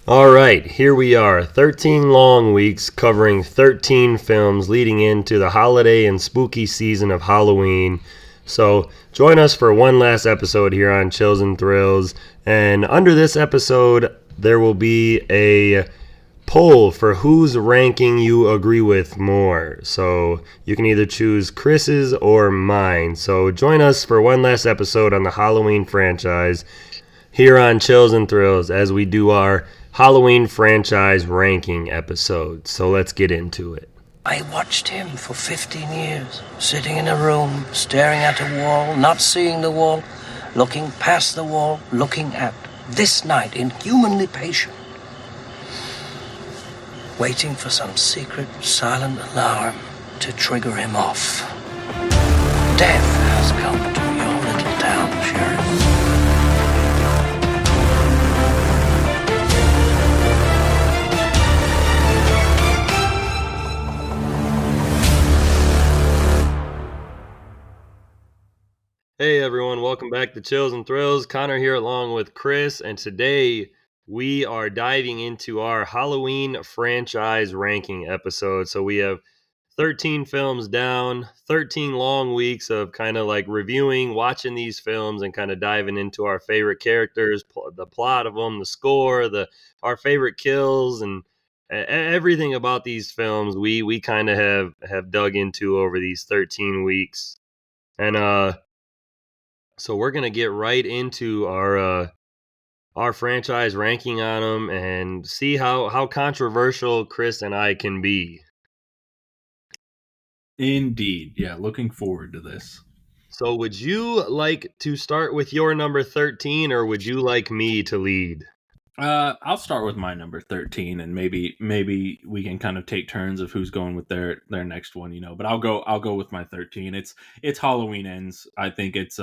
All right, here we are, 13 long weeks covering 13 films leading into the holiday and spooky season of Halloween. So, join us for one last episode here on Chills and Thrills. And under this episode, there will be a poll for whose ranking you agree with more. So, you can either choose Chris's or mine. So, join us for one last episode on the Halloween franchise here on Chills and Thrills as we do our Halloween franchise ranking episode. So let's get into it. I watched him for 15 years, sitting in a room, staring at a wall, not seeing the wall, looking past the wall, looking at this night, inhumanly patient, waiting for some secret, silent alarm to trigger him off. Death has come to your little town, Sheriff. Hey everyone, welcome back to Chills and Thrills. Connor here along with Chris, and today we are diving into our Halloween franchise ranking episode. So we have 13 films down, 13 long weeks of kind of like reviewing, watching these films and kind of diving into our favorite characters, the plot of them, the score, our favorite kills, and everything about these films we kind of have dug into over these 13 weeks. And so we're gonna get right into our franchise ranking on them and see how controversial Chris and I can be. Indeed. Yeah, looking forward to this. So would you like to start with your number 13, or would you like me to lead? I'll start with my number 13, and maybe we can kind of take turns of who's going with their next one, but I'll go with my 13. It's Halloween Ends. I think it's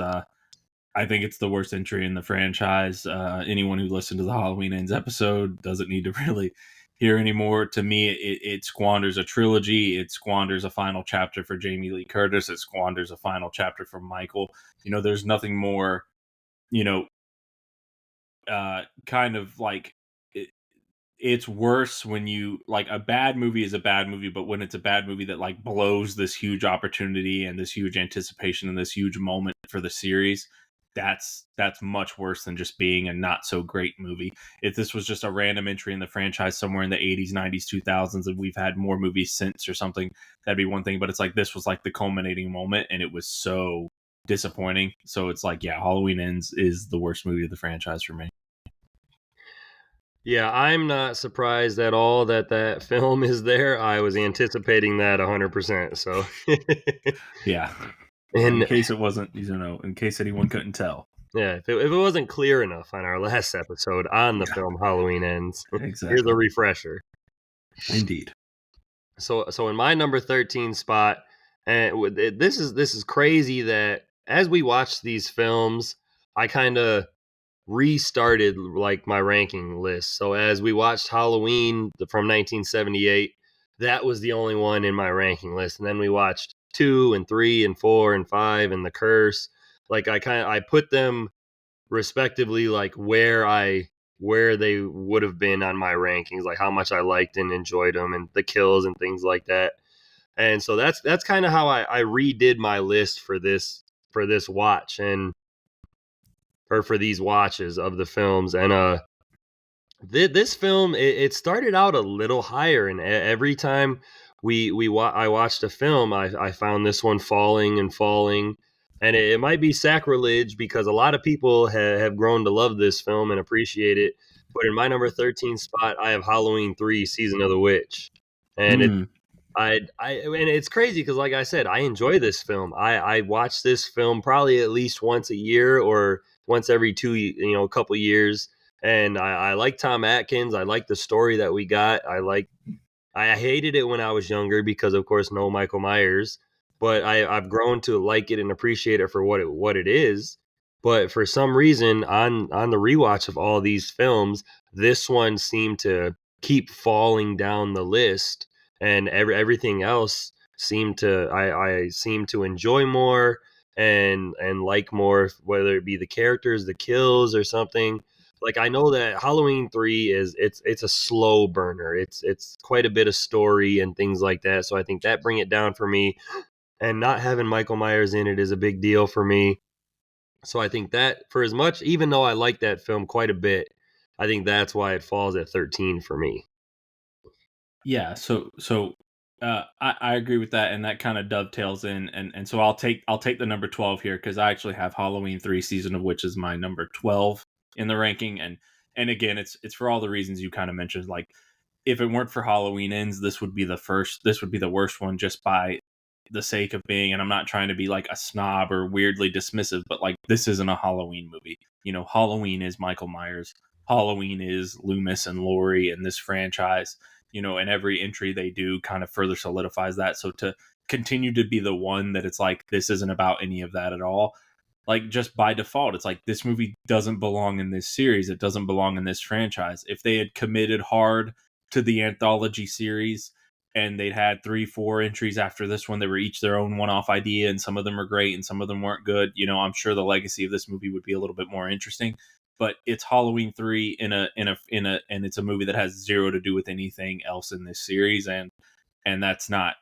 the worst entry in the franchise. Anyone who listened to the Halloween Ends episode doesn't need to really hear anymore. To me, it squanders a trilogy. It squanders a final chapter for Jamie Lee Curtis. It squanders a final chapter for Michael. There's nothing more, kind of like it's worse when you like a bad movie is a bad movie, but when it's a bad movie that like blows this huge opportunity and this huge anticipation and this huge moment for the series, that's much worse than just being a not so great movie. If this was just a random entry in the franchise somewhere in the 80s, 90s, 2000s, and we've had more movies since or something, that'd be one thing. But it's like this was like the culminating moment, and it was so disappointing. So it's like, yeah, Halloween Ends is the worst movie of the franchise for me. Yeah, I'm not surprised at all that film is there. I was anticipating that 100%. So Yeah. and In case it wasn't, in case anyone couldn't tell. yeah, if it wasn't clear enough on our last episode on the film Halloween Ends, Exactly. here's a refresher. Indeed. So in my number 13 spot, and this is crazy that as we watched these films, I kind of restarted like my ranking list. So as we watched Halloween from 1978, that was the only one in my ranking list, and then we watched 2 and 3 and 4 and 5 and The Curse. Like I put them respectively like where they would have been on my rankings, like how much I liked and enjoyed them and the kills and things like that. And so that's kind of how I redid my list for this watch and or for these watches of the films. And this film it started out a little higher, and every time I watched a film, I found this one falling and falling. And it might be sacrilege because a lot of people have grown to love this film and appreciate it. But in my number 13 spot, I have Halloween 3: Season of the Witch. And and it's crazy because, like I said, I enjoy this film. I watch this film probably at least once a year or once every a couple years. And I like Tom Atkins. I like the story that we got. I hated it when I was younger because, of course, no Michael Myers. But I've grown to like it and appreciate it for what it is. But for some reason, on the rewatch of all these films, this one seemed to keep falling down the list, and everything else seemed to I seem to enjoy more and like more, whether it be the characters, the kills, or something. like I know that Halloween 3 is it's a slow burner. It's quite a bit of story and things like that. So I think that bring it down for me. And not having Michael Myers in it is a big deal for me. So I think that for as much, even though I like that film quite a bit, I think that's why it falls at 13 for me. Yeah, I agree with that, and that kind of dovetails in, and so I'll take the number 12 here because I actually have Halloween 3 Season of Witches my number 12 in the ranking, and again it's for all the reasons you kind of mentioned. Like, if it weren't for Halloween Ends, this would be the worst one, just by the sake of being, and I'm not trying to be like a snob or weirdly dismissive, but like, this isn't a Halloween movie. Halloween is Michael Myers. Halloween is Loomis and Laurie in this franchise, and every entry they do kind of further solidifies that. So to continue to be the one that it's like, this isn't about any of that at all, like, just by default, it's like, this movie doesn't belong in this series. It doesn't belong in this franchise. If they had committed hard to the anthology series and they'd had 3-4 entries after this one, they were each their own one-off idea, and some of them were great and some of them weren't good, I'm sure the legacy of this movie would be a little bit more interesting. But it's Halloween 3 and it's a movie that has zero to do with anything else in this series, and that's not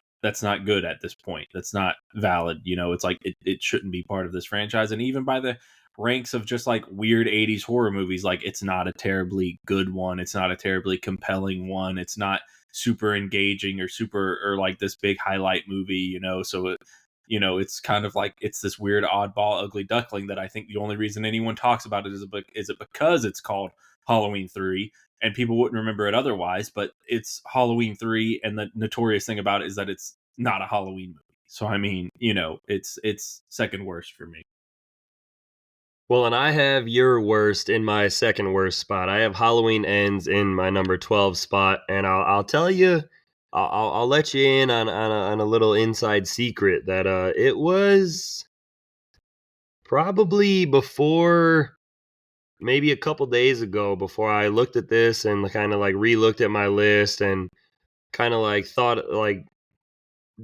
good at this point. That's not valid. It's like, it shouldn't be part of this franchise. And even by the ranks of just like weird 80s horror movies, like, it's not a terribly good one. It's not a terribly compelling one. It's not super engaging or like this big highlight movie, so it's kind of like, it's this weird oddball ugly duckling that I think the only reason anyone talks about it is it because it's called Halloween 3 and people wouldn't remember it otherwise. But it's Halloween 3, and the notorious thing about it is that it's not a Halloween movie. So I mean, it's second worst for me. Well, and I have your worst in my second worst spot. I have Halloween Ends in my number 12 spot, and I'll tell you, I'll let you in on a little inside secret that it was probably before, maybe a couple days ago, before I looked at this and kind of like re-looked at my list and kind of like thought, like,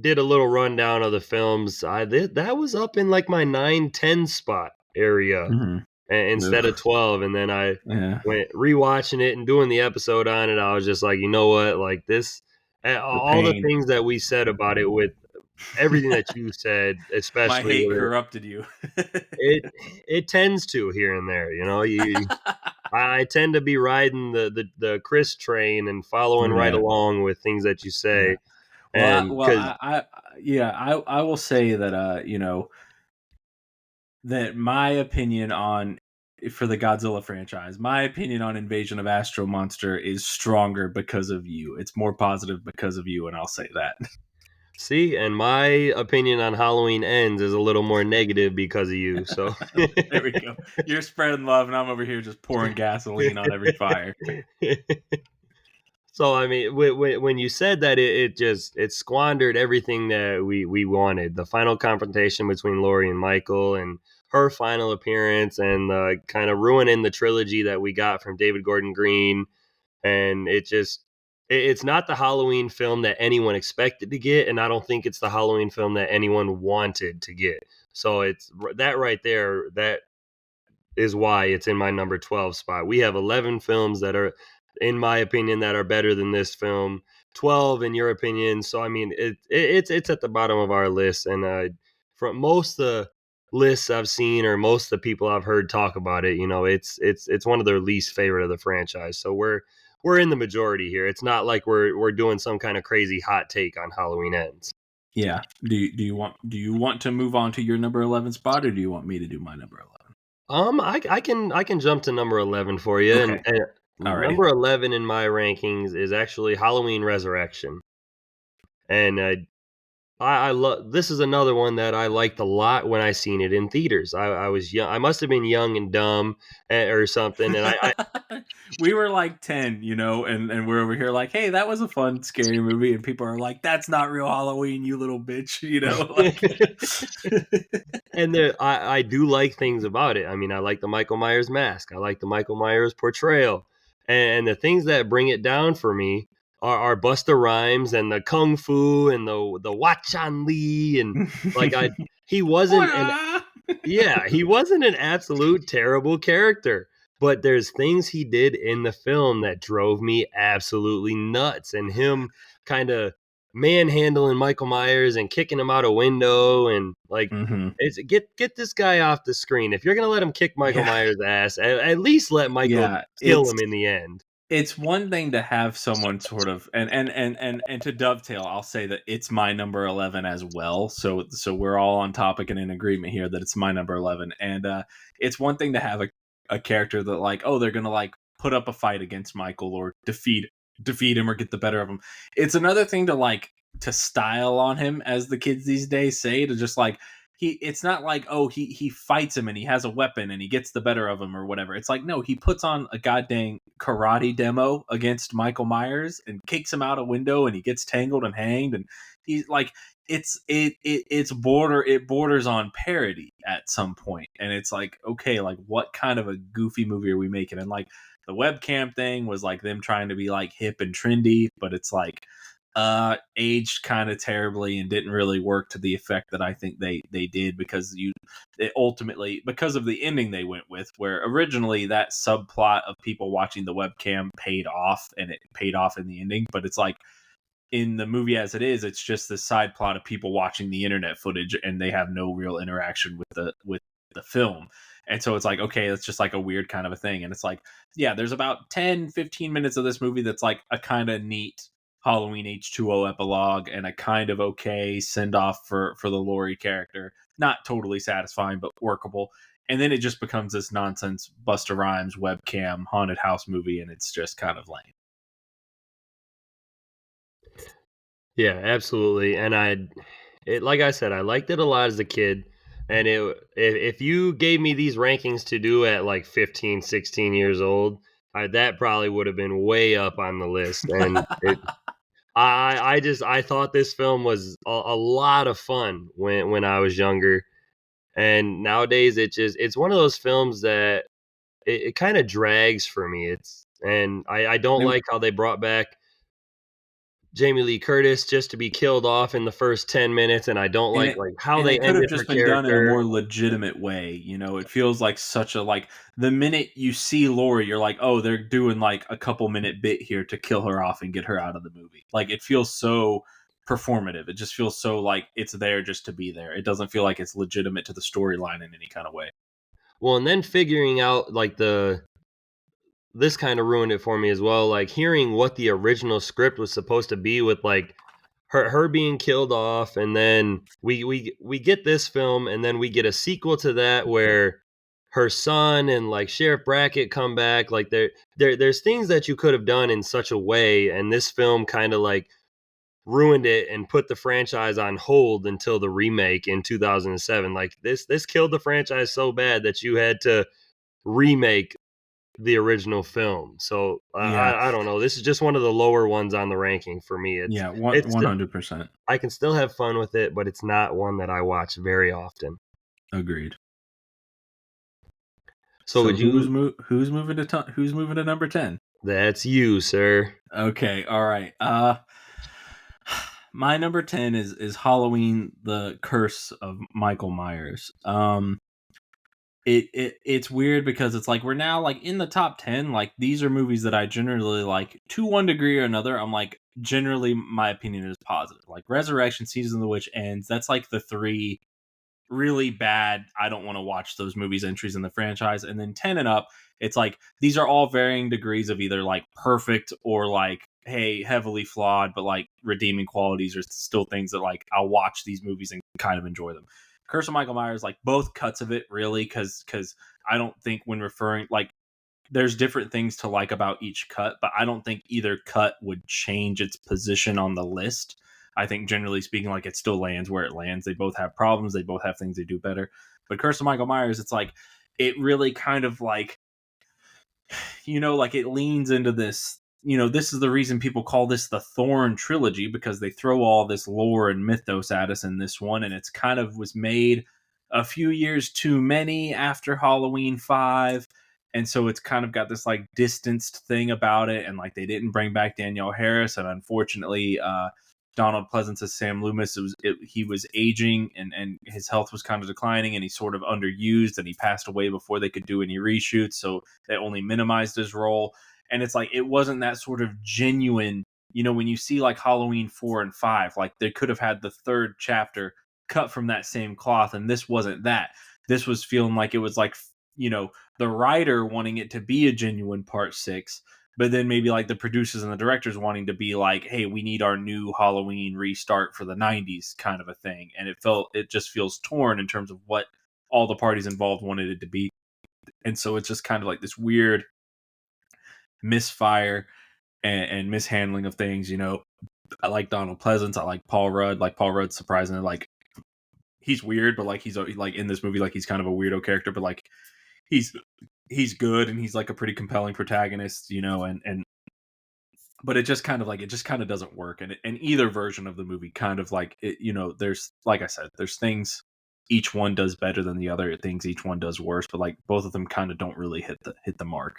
did a little rundown of the films. That was up in like my 9-10 spot area. Instead of 12. And then I went rewatching it and doing the episode on it. I was just like, you know what? Like, this, all the things that we said about it, with everything that you said, especially my hate corrupted you. it tends to here and there, I tend to be riding the Chris train and following right along with things that you say. Yeah. And I will say that that my opinion on, for the Godzilla franchise, my opinion on Invasion of Astro Monster is stronger because of you. It's more positive because of you, and I'll say that. See, and my opinion on Halloween Ends is a little more negative because of you. So there we go. You're spreading love, and I'm over here just pouring gasoline on every fire. So I mean, when you said that, it squandered everything that we wanted. The final confrontation between Laurie and Michael, and her final appearance, and kind of ruining the trilogy that we got from David Gordon Green. And it's not the Halloween film that anyone expected to get, and I don't think it's the Halloween film that anyone wanted to get. So it's that right there. That is why it's in my number 12 spot. We have 11 films that are, in my opinion, that are better than this film. 12 in your opinion. So I mean, it's at the bottom of our list, and from most of the lists I've seen, or most of the people I've heard talk about it, it's one of their least favorite of the franchise. So we're in the majority here. It's not like we're doing some kind of crazy hot take on Halloween Ends. Yeah. Do you want to move on to your number 11 spot, or do you want me to do my number 11? I can jump to number 11 for you. Okay. And number 11 in my rankings is actually Halloween Resurrection. And I love, this is another one that I liked a lot when I seen it in theaters. I was young. I must have been young and dumb or something. And I we were like 10, and we're over here like, hey, that was a fun, scary movie. And people are like, that's not real Halloween, you little bitch, And I do like things about it. I mean, I like the Michael Myers mask. I like the Michael Myers portrayal. And the things that bring it down for me are Busta Rhymes and the Kung Fu and the Wachan Lee, and like he wasn't he wasn't an absolute terrible character. but there's things he did in the film that drove me absolutely nuts. And him kind of manhandling Michael Myers and kicking him out a window and like, Mm-hmm. it's, get this guy off the screen. If you're gonna let him kick Michael Yeah, Myers' ass, at least let Michael yeah. kill him in the end. It's one thing to have someone sort of and to dovetail, I'll say that it's my number 11 as well. So we're all on topic and in agreement here that it's my number 11. And it's one thing to have a character that like, oh, they're gonna like put up a fight against Michael or defeat him or get the better of him. It's another thing to like to style on him, as the kids these days say, to just like it's not like, oh, he fights him and he has a weapon and he gets the better of him or whatever. It's like, no, he puts on a goddamn karate demo against Michael Myers and kicks him out a window and he gets tangled and hanged, and he's like, it borders on parody at some point. And it's like, okay, like what kind of a goofy movie are we making? And like the webcam thing was like them trying to be like hip and trendy, but it's like aged kind of terribly and didn't really work to the effect that I think they did, because it ultimately, because of the ending they went with, where originally that subplot of people watching the webcam paid off, and it paid off in the ending, but it's like in the movie as it is, it's just this side plot of people watching the internet footage and they have no real interaction with the film. And so it's like, okay, it's just like a weird kind of a thing. And it's like, yeah, there's about 10-15 minutes of this movie that's like a kind of neat Halloween H2O epilogue and a kind of okay send off for the Laurie character. Not totally satisfying, but workable. And then it just becomes this nonsense Busta Rhymes webcam haunted house movie, and it's just kind of lame. Yeah, absolutely. And like I said, I liked it a lot as a kid. And if you gave me these rankings to do at like 15, 16 years old, that probably would have been way up on the list. And I thought this film was a lot of fun when I was younger. And nowadays it's one of those films that it kind of drags for me. I don't like how they brought back Jamie Lee Curtis just to be killed off in the first 10 minutes, and I don't and like it how and they it could have ended her just been done in a character. more legitimate way. You know, it feels like such a like the minute you see Laurie, you're like, oh, they're doing like a couple minute bit here to kill her off and get her out of the movie. Like it feels so performative. It just feels so like it's there just to be there. It doesn't feel like it's legitimate to the storyline in any kind of way. Well, and then figuring out like this kind of ruined it for me as well. Like hearing what the original script was supposed to be with like her being killed off, and then we get this film, and then we get a sequel to that where her son and like Sheriff Brackett come back. Like there's things that you could have done in such a way, and this film kind of like ruined it and put the franchise on hold until the remake in 2007. Like this killed the franchise so bad that you had to remake the original film. So Yeah, I don't know. This is just one of the lower ones on the ranking for me. yeah, It's still, 100%. I can still have fun with it, but it's not one that I watch very often. Agreed. So So would you? who's moving to who's moving to number 10? That's you, sir. Okay, all right. My number 10 is Halloween: The Curse of Michael Myers. It's weird because it's like we're now like in the top 10. Like these are movies that I generally like to one degree or another. I'm like, generally my opinion is positive. Like Resurrection, Season of the Witch Ends, that's like the three really bad, I don't want to watch those movies entries in the franchise. And then 10 and up, it's like these are all varying degrees of either like perfect or like, hey, heavily flawed, but like redeeming qualities, or still things that like I'll watch these movies and kind of enjoy them. Curse of Michael Myers, like both cuts of it, really, because I don't think when referring like there's different things to like about each cut, but I don't think either cut would change its position on the list. I think generally speaking, like it still lands where it lands. They both have problems. They both have things they do better. But Curse of Michael Myers, it's like it really kind of like, you know, like it leans into this. You know, this is the reason people call this the Thorn trilogy, because they throw all this lore and mythos at us in this one, and it's kind of was made a few years too many after Halloween 5. And so it's kind of got this like distanced thing about it, and like they didn't bring back Danielle Harris, and unfortunately Donald Pleasance as Sam Loomis. He was aging and his health was kind of declining, and he sort of underused, and he passed away before they could do any reshoots, so they only minimized his role. And it's like, it wasn't that sort of genuine, when you see like Halloween 4 and 5, like they could have had the third chapter cut from that same cloth, and this wasn't that. This was feeling like it was like, the writer wanting it to be a genuine part 6, but then maybe like the producers and the directors wanting to be like, hey, we need our new Halloween restart for the 90s kind of a thing. And it just feels torn in terms of what all the parties involved wanted it to be. And so it's just kind of like this weird misfire and mishandling of things. I like Donald Pleasance. I like Paul Rudd. Like, Paul Rudd's surprisingly, like, he's weird, but like he's like in this movie, like he's kind of a weirdo character, but like he's good, and he's like a pretty compelling protagonist, and but it just kind of doesn't work, and either version of the movie kind of like it, there's, like I said, there's things each one does better than the other, things each one does worse, but like both of them kind of don't really hit the mark.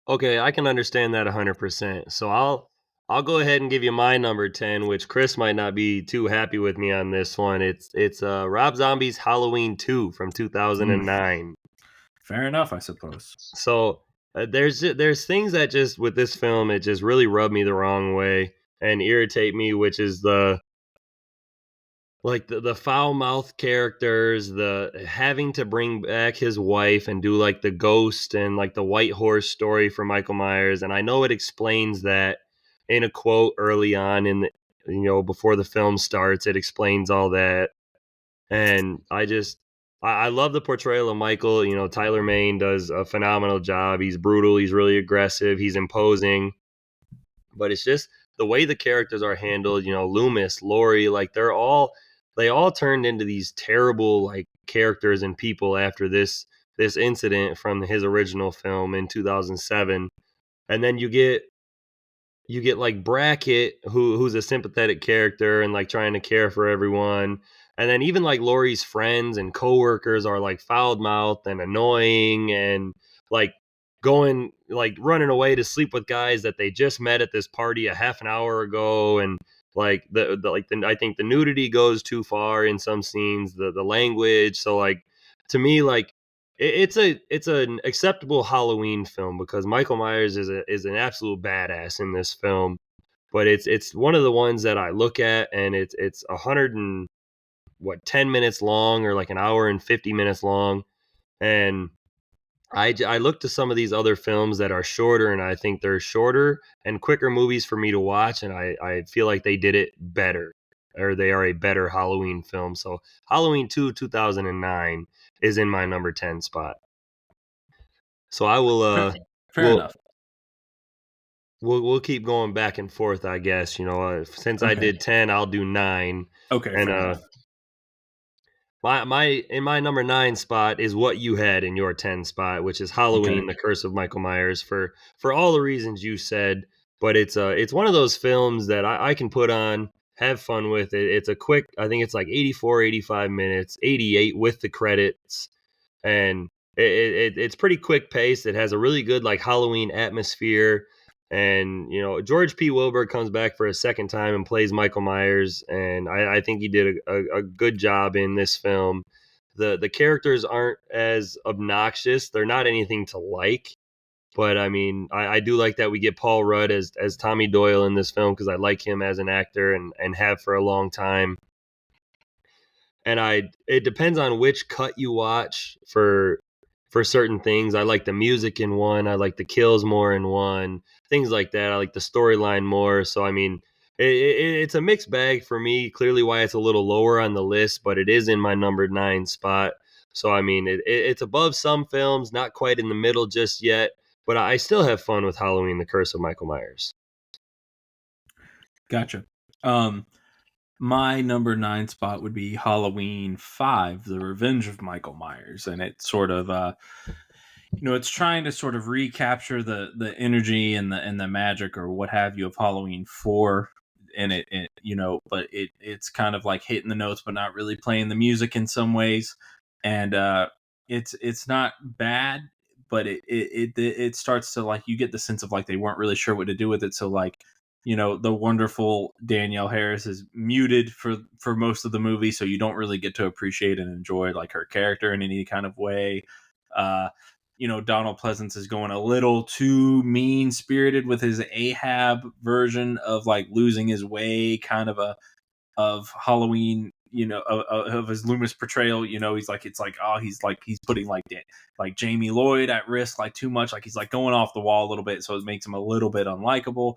Okay, I can understand that 100%. So I'll go ahead and give you my number 10, which Chris might not be too happy with me on this one. It's Rob Zombie's Halloween 2 from 2009. Fair enough, I suppose. So there's things that just with this film, it just really rubbed me the wrong way and irritate me, which is the foul mouthed characters, the having to bring back his wife and do like the ghost and like the white horse story for Michael Myers. And I know it explains that in a quote early on in the, before the film starts, it explains all that. And I love the portrayal of Michael. Tyler Mane does a phenomenal job. He's brutal. He's really aggressive. He's imposing. But it's just the way the characters are handled. Loomis, Laurie, like they all turned into these terrible like characters and people after this incident from his original film in 2007. And then you get like Brackett, who's a sympathetic character and like trying to care for everyone. And then even like Laurie's friends and coworkers are like foul mouthed and annoying and like running away to sleep with guys that they just met at this party a half an hour ago. And like I think the nudity goes too far in some scenes, the language. So like to me, like it's an acceptable Halloween film because Michael Myers is an absolute badass in this film, but it's one of the ones that I look at and it's 10 minutes long or like an hour and 50 minutes long, and I look to some of these other films that are shorter, and I think they're shorter and quicker movies for me to watch, and I feel like they did it better, or they are a better Halloween film. So Halloween 2 2009 is in my number 10 spot. So I will fair enough. We'll keep going back and forth, I guess. Since I did 10, I'll do 9. Okay, and fair enough. my number 9 spot is what you had in your 10 spot, which is Halloween: The Curse of Michael Myers, for all the reasons you said. But it's one of those films that I can put on, have fun with it. It's a quick, I think it's like 84, 85 minutes, 88 with the credits, and it's pretty quick paced. It has a really good like Halloween atmosphere. And George P. Wilbur comes back for a second time and plays Michael Myers, and I think he did a good job in this film. The characters aren't as obnoxious; they're not anything to like. But I mean, I do like that we get Paul Rudd as Tommy Doyle in this film because I like him as an actor and have for a long time. And it depends on which cut you watch for certain things. I like the music in one, I like the kills more in one, things like that. I like the storyline more. So I mean, it's a mixed bag for me. Clearly why it's a little lower on the list, but it is in my number 9 spot. So I mean, it's above some films, not quite in the middle just yet, but I still have fun with Halloween: The Curse of Michael Myers. Gotcha. My number 9 spot would be Halloween 5, The Revenge of Michael Myers. And it's sort of, it's trying to sort of recapture the energy and the magic or what have you of Halloween 4. And but it's kind of like hitting the notes, but not really playing the music in some ways. And it's not bad, but it starts to like, you get the sense of like they weren't really sure what to do with it. So like the wonderful Danielle Harris is muted for most of the movie, so you don't really get to appreciate and enjoy like her character in any kind of way. Donald Pleasance is going a little too mean spirited with his Ahab version of like losing his way, kind of Halloween, of his Loomis portrayal. He's like, it's like, oh, he's putting like Jamie Lloyd at risk, like too much, like he's like going off the wall a little bit, so it makes him a little bit unlikable.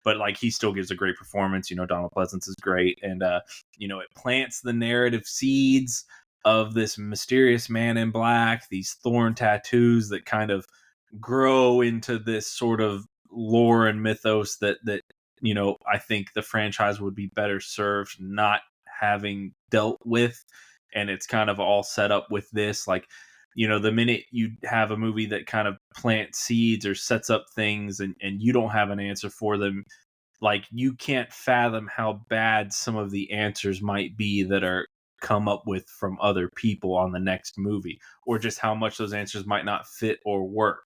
But like he still gives a great performance. Donald Pleasance is great, and it plants the narrative seeds of this mysterious man in black, these thorn tattoos that kind of grow into this sort of lore and mythos that I think the franchise would be better served not having dealt with. And it's kind of all set up with this, like, the minute you have a movie that kind of plants seeds or sets up things and you don't have an answer for them, like you can't fathom how bad some of the answers might be that are come up with from other people on the next movie, or just how much those answers might not fit or work.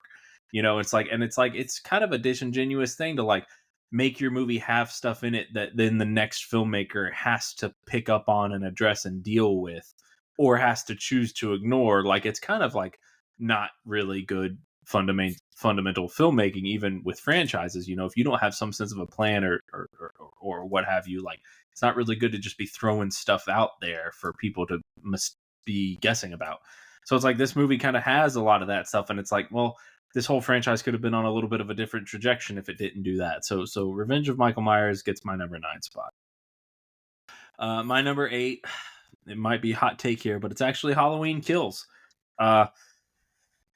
It's kind of a disingenuous thing to like make your movie have stuff in it that then the next filmmaker has to pick up on and address and deal with, or has to choose to ignore. Like it's kind of like not really good fundamental filmmaking, even with franchises. If you don't have some sense of a plan or what have you, like it's not really good to just be throwing stuff out there for people to be guessing about. So it's like this movie kind of has a lot of that stuff, and it's like, well, this whole franchise could have been on a little bit of a different trajectory if it didn't do that. So Revenge of Michael Myers gets my number 9 spot. My number 8, it might be a hot take here, but it's actually Halloween Kills.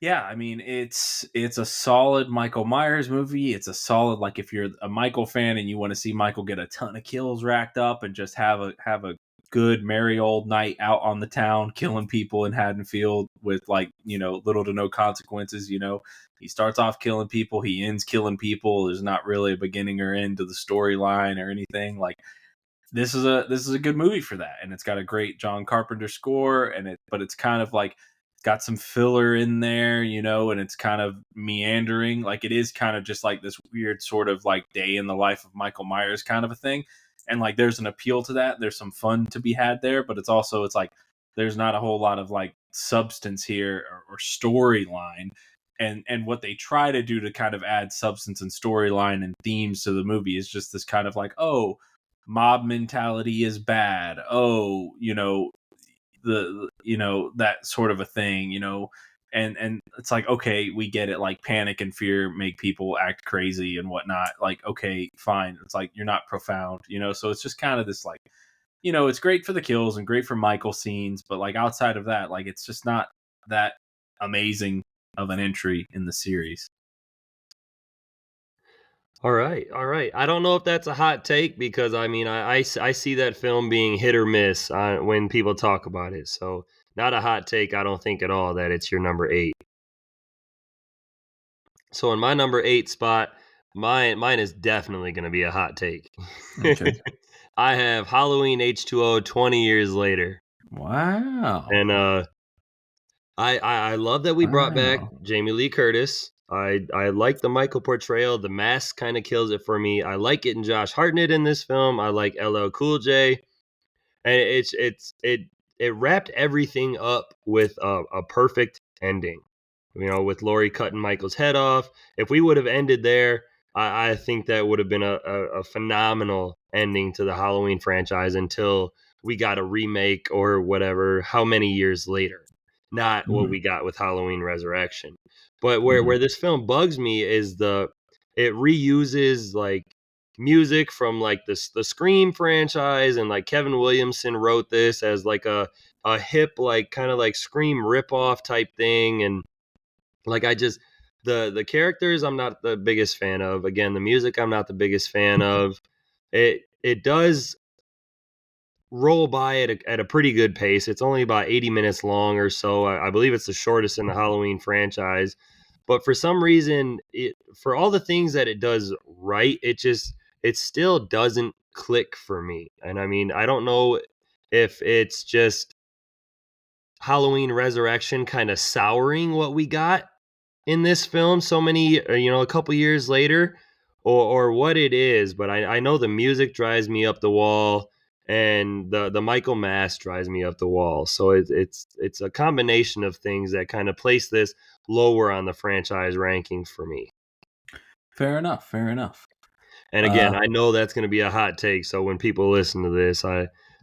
Yeah, I mean, it's a solid Michael Myers movie. It's a solid, like, if you're a Michael fan and you want to see Michael get a ton of kills racked up and just have a good merry old night out on the town killing people in Haddonfield with like, little to no consequences. He starts off killing people, he ends killing people. There's not really a beginning or end to the storyline or anything. Like this is a good movie for that, and it's got a great John Carpenter score, but it's kind of like got some filler in there, and it's kind of meandering. Like it is kind of just like this weird sort of like day in the life of Michael Myers kind of a thing. And like there's an appeal to that. There's some fun to be had there, but it's like there's not a whole lot of like substance here or storyline. And what they try to do to kind of add substance and storyline and themes to the movie is just this kind of like, oh, mob mentality is bad. Oh, that sort of a thing, and it's like, okay, we get it, like panic and fear make people act crazy and whatnot, like, okay, fine. It's like you're not profound, so it's just kind of this like, it's great for the kills and great for Michael scenes, but like outside of that, like it's just not that amazing of an entry in the series. All right. I don't know if that's a hot take because I mean I see that film being hit or miss when people talk about it. So not a hot take. I don't think at all that it's your number 8. So in my number 8 spot, mine is definitely going to be a hot take. Okay. I have Halloween H2O 20 years later. Wow. And I love that we brought back Jamie Lee Curtis. I like the Michael portrayal. The mask kind of kills it for me. I like getting Josh Hartnett in this film. I like LL Cool J, and it wrapped everything up with a perfect ending. With Laurie cutting Michael's head off. If we would have ended there, I think that would have been a phenomenal ending to the Halloween franchise until we got a remake or whatever. How many years later? Not what we got with Halloween Resurrection. But where this film bugs me is it reuses like music from like the Scream franchise, and like Kevin Williamson wrote this as like a hip like kind of like Scream ripoff type thing, and like I just the characters I'm not the biggest fan of. Again, the music I'm not the biggest fan of. It does roll by at a pretty good pace. It's only about 80 minutes long or so. I believe it's the shortest in the Halloween franchise. But for some reason, for all the things that it does right, it still doesn't click for me. And I mean, I don't know if it's just Halloween Resurrection kind of souring what we got in this film so many, a couple years later, or what it is, but I know the music drives me up the wall, and the Michael Mass drives me up the wall. So it's a combination of things that kind of place this lower on the franchise rankings for me. Fair enough. Fair enough. And again, I know that's going to be a hot take. So when people listen to this,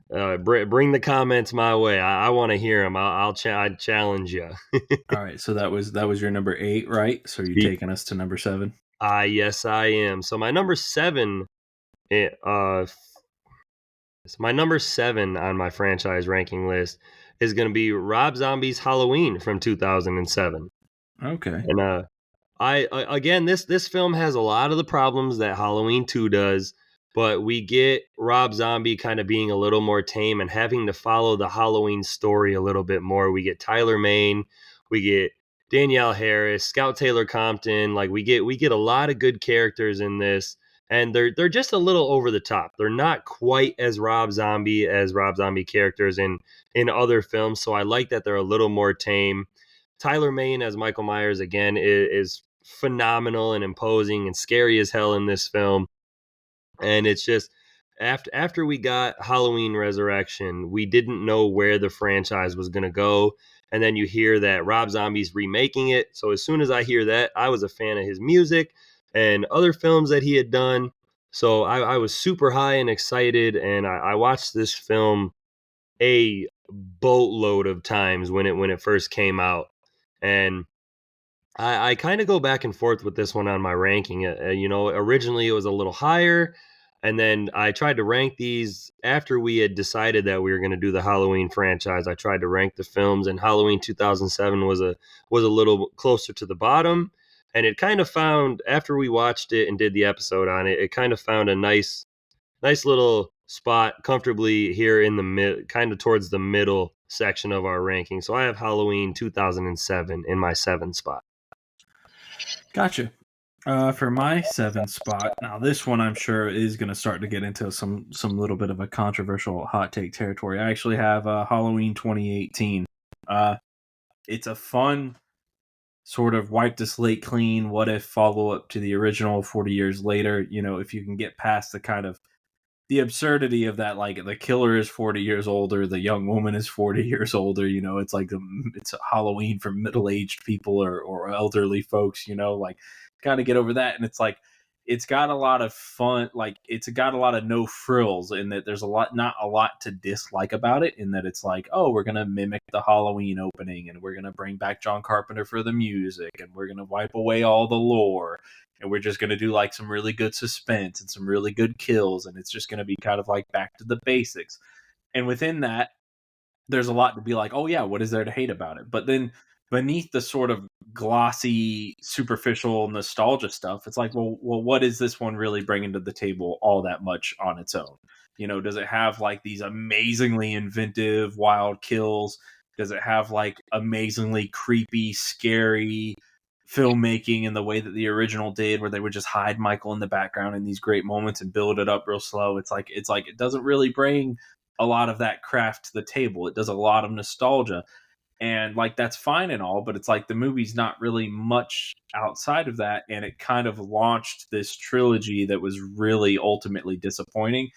bring the comments my way. I want to hear them. I'd challenge you. All right. So that was your number 8, right? So you're taking us to number 7. Yes, I am. So my number 7, so my number 7 on my franchise ranking list is going to be Rob Zombie's Halloween from 2007. Okay. And again, this film has a lot of the problems that Halloween 2 does, but we get Rob Zombie kind of being a little more tame and having to follow the Halloween story a little bit more. We get Tyler Mane, we get Danielle Harris, Scout Taylor Compton. Like we get a lot of good characters in this, and they're just a little over the top. They're not quite as Rob Zombie characters in other films. So I like that they're a little more tame. Tyler Mane as Michael Myers again is phenomenal and imposing and scary as hell in this film. And it's just after we got Halloween Resurrection, we didn't know where the franchise was going to go. And then you hear that Rob Zombie's remaking it. So as soon as I hear that, I was a fan of his music and other films that he had done. So I was super high and excited, and I watched this film a boatload of times when it first came out. And I kind of go back and forth with this one on my ranking. Originally it was a little higher, and then I tried to rank these after we had decided that we were going to do the Halloween franchise. I tried to rank the films, and Halloween 2007 was a little closer to the bottom. And it kind of found, after we watched it and did the episode on it, it kind of found a nice little spot comfortably here in the mid, kind of towards the middle section of our ranking. So I have Halloween 2007 in my 7th spot. Gotcha. For my 7th spot, now this one I'm sure is going to start to get into some little bit of a controversial hot take territory. I actually have Halloween 2018. It's a fun sort of wipe the slate clean, what if follow up to the original 40 years later. If you can get past the kind of the absurdity of that, like the killer is 40 years older, the young woman is 40 years older. It's like it's a Halloween for middle-aged people or elderly folks. Like kind of get over that. And it's like it's got a lot of fun. Like it's got a lot of no frills in that there's not a lot to dislike about it. In that it's like, oh, we're gonna mimic the Halloween opening, and we're gonna bring back John Carpenter for the music, and we're gonna wipe away all the lore. And we're just going to do like some really good suspense and some really good kills. And it's just going to be kind of like back to the basics. And within that, there's a lot to be like, oh yeah, what is there to hate about it? But then beneath the sort of glossy, superficial nostalgia stuff, it's like, well, what is this one really bringing to the table all that much on its own? Does it have like these amazingly inventive, wild kills? Does it have like amazingly creepy, scary filmmaking in the way that the original did, where they would just hide Michael in the background in these great moments and build it up real slow? It's like it doesn't really bring a lot of that craft to the table. It does a lot of nostalgia, and like that's fine and all, but it's like the movie's not really much outside of that, and it kind of launched this trilogy that was really ultimately disappointing.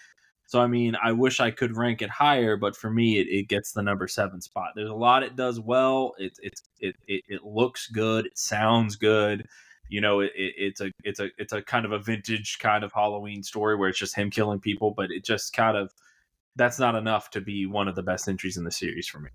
So, I mean, I wish I could rank it higher, but for me, it gets the number 7 spot. There's a lot it does well. It looks good. It sounds good. It's a kind of a vintage kind of Halloween story where it's just him killing people, but it just kind of, that's not enough to be one of the best entries in the series for me.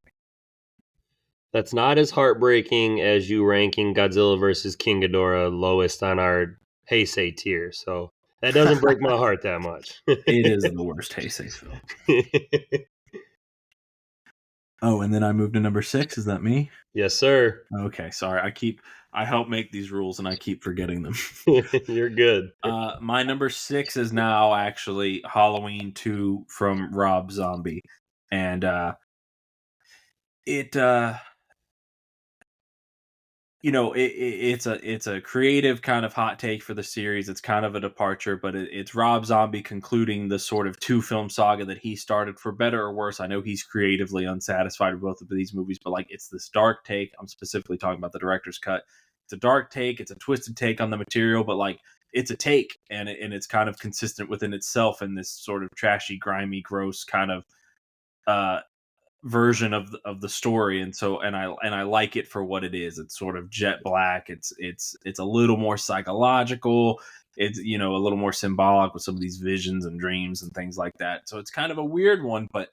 That's not as heartbreaking as you ranking Godzilla versus King Ghidorah lowest on our Heisei tier. So that doesn't break my heart that much. It is the worst Heisei film. Oh, and then I moved to number 6. Is that me? Yes, sir. Okay, sorry. I help make these rules and I keep forgetting them. You're good. My number 6 is now actually Halloween 2 from Rob Zombie. And it's a creative kind of hot take for the series. It's kind of a departure, but it's Rob Zombie concluding the sort of 2-film saga that he started, for better or worse. I know he's creatively unsatisfied with both of these movies, but like it's this dark take. I'm specifically talking about the director's cut. It's a dark take. It's a twisted take on the material, but like it's a take, and it's kind of consistent within itself in this sort of trashy, grimy, gross kind of uh version of the story. And so I like it for what it is. It's sort of jet black. It's a little more psychological. It's, you know, a little more symbolic with some of these visions and dreams and things like that. So it's kind of a weird one, but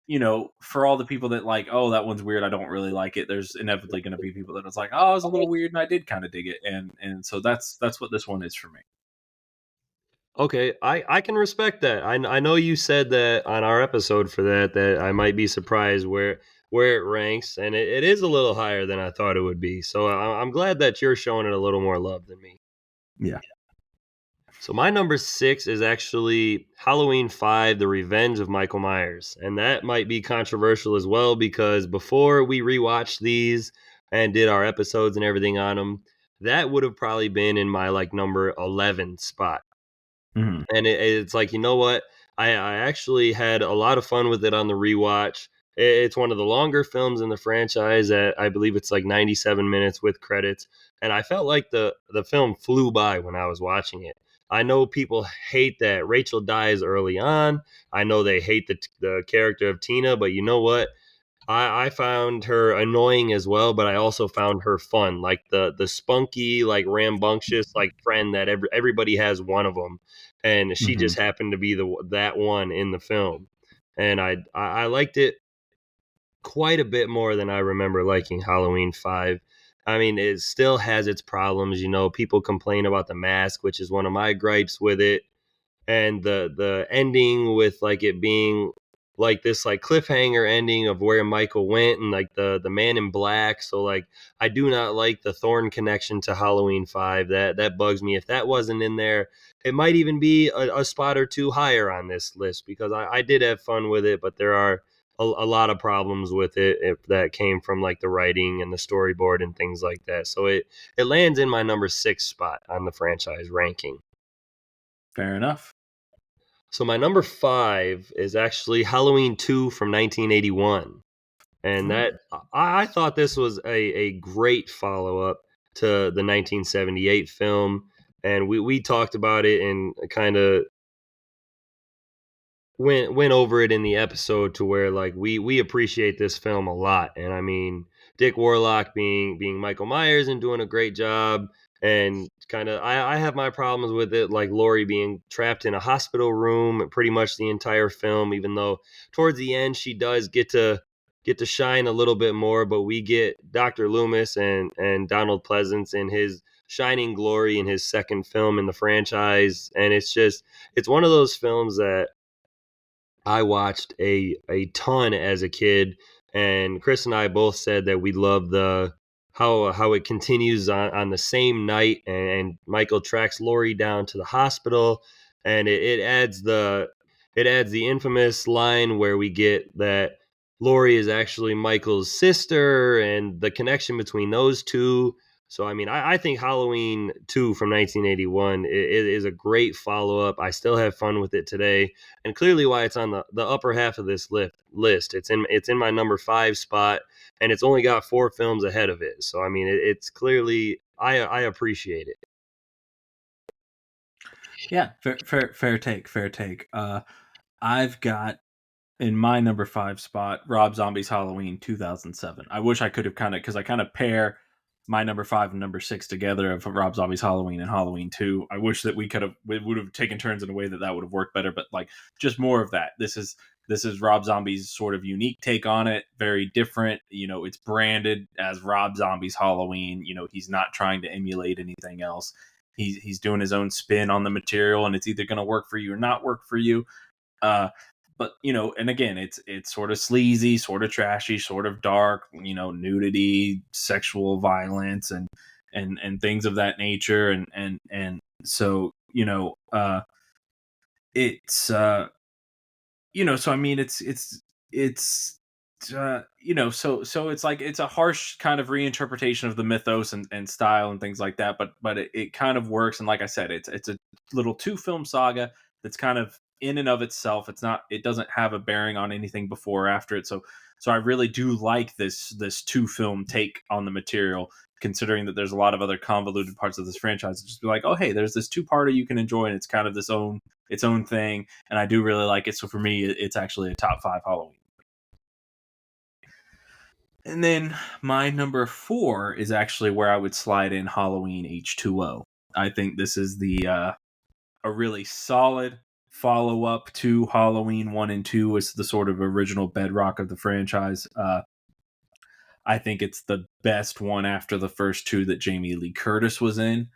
you know, for all the people that like, oh, that one's weird, I don't really like it, there's inevitably going to be people that it's like, oh, it was a little weird and I did kind of dig it. And so that's what this one is for me. Okay, I can respect that. I know you said that on our episode for that I might be surprised where it ranks, and it is a little higher than I thought it would be. So I'm glad that you're showing it a little more love than me. Yeah. So my number 6 is actually Halloween 5: The Revenge of Michael Myers, and that might be controversial as well because before we rewatched these and did our episodes and everything on them, that would have probably been in my like number 11 spot. Mm-hmm. And it's like, you know what? I actually had a lot of fun with it on the rewatch. It's one of the longer films in the franchise. I believe it's like 97 minutes with credits. And I felt like the film flew by when I was watching it. I know people hate that Rachel dies early on. I know they hate the character of Tina, but you know what? I found her annoying as well, but I also found her fun, like the spunky, like rambunctious, like friend that everybody has one of them, and she Mm-hmm. just happened to be that one in the film, and I liked it quite a bit more than I remember liking Halloween 5. I mean, it still has its problems, you know. People complain about the mask, which is one of my gripes with it, and the ending with like it being like this like cliffhanger ending of where Michael went and like the man in black. So like I do not like the Thorn connection to Halloween 5. That bugs me. If that wasn't in there, it might even be a spot or two higher on this list because I did have fun with it, but there are a lot of problems with it if that came from like the writing and the storyboard and things like that. So it lands in my number 6 spot on the franchise ranking. Fair enough. So my number 5 is actually Halloween 2 from 1981. And that I thought this was a great follow-up to the 1978 film. And we talked about it and kind of went over it in the episode to where like we appreciate this film a lot. And I mean, Dick Warlock being Michael Myers and doing a great job, and kind of I have my problems with it, like Laurie being trapped in a hospital room pretty much the entire film, even though towards the end she does get to shine a little bit more, but we get Dr. Loomis and Donald Pleasance in his shining glory in his second film in the franchise. And it's one of those films that I watched a ton as a kid, and Chris and I both said that we love the how it continues on the same night, and Michael tracks Laurie down to the hospital, and it adds the infamous line where we get that Laurie is actually Michael's sister, and the connection between those two. So, I mean, I think Halloween 2 from 1981 is a great follow up. I still have fun with it today, and clearly why it's on the upper half of this list. It's in my number 5 spot, and it's only got 4 films ahead of it. So I mean, it's clearly I appreciate it. Yeah, fair take, fair take. I've got in my number 5 spot Rob Zombie's Halloween 2007. I wish I could have because I kind of pair my number 5 and number 6 together of Rob Zombie's Halloween and Halloween 2. I wish that we would have taken turns in a way that would have worked better, but like just more of that. This is Rob Zombie's sort of unique take on it, very different. You know, it's branded as Rob Zombie's Halloween. You know, he's not trying to emulate anything else. He's doing his own spin on the material, and it's either going to work for you or not work for you. But you know, and again, it's sort of sleazy, sort of trashy, sort of dark. You know, nudity, sexual violence, and things of that nature. And so you know, it's you know, so I mean, it's you know, so it's like it's a harsh kind of reinterpretation of the mythos and style and things like that. But it kind of works. And like I said, it's a little 2-film saga that's kind of in and of itself. It doesn't have a bearing on anything before or after it. So I really do like this 2-film take on the material. considering that there's a lot of other convoluted parts of this franchise. Just be like, oh, hey, there's this 2-parter you can enjoy, and it's kind of its own thing, and I do really like it. So for me, it's actually a top 5 Halloween. And then my number 4 is actually where I would slide in Halloween H2O. I think this is a really solid follow-up to Halloween 1 and 2. It's the sort of original bedrock of the franchise. I think it's the best one after the first 2 that Jamie Lee Curtis was in.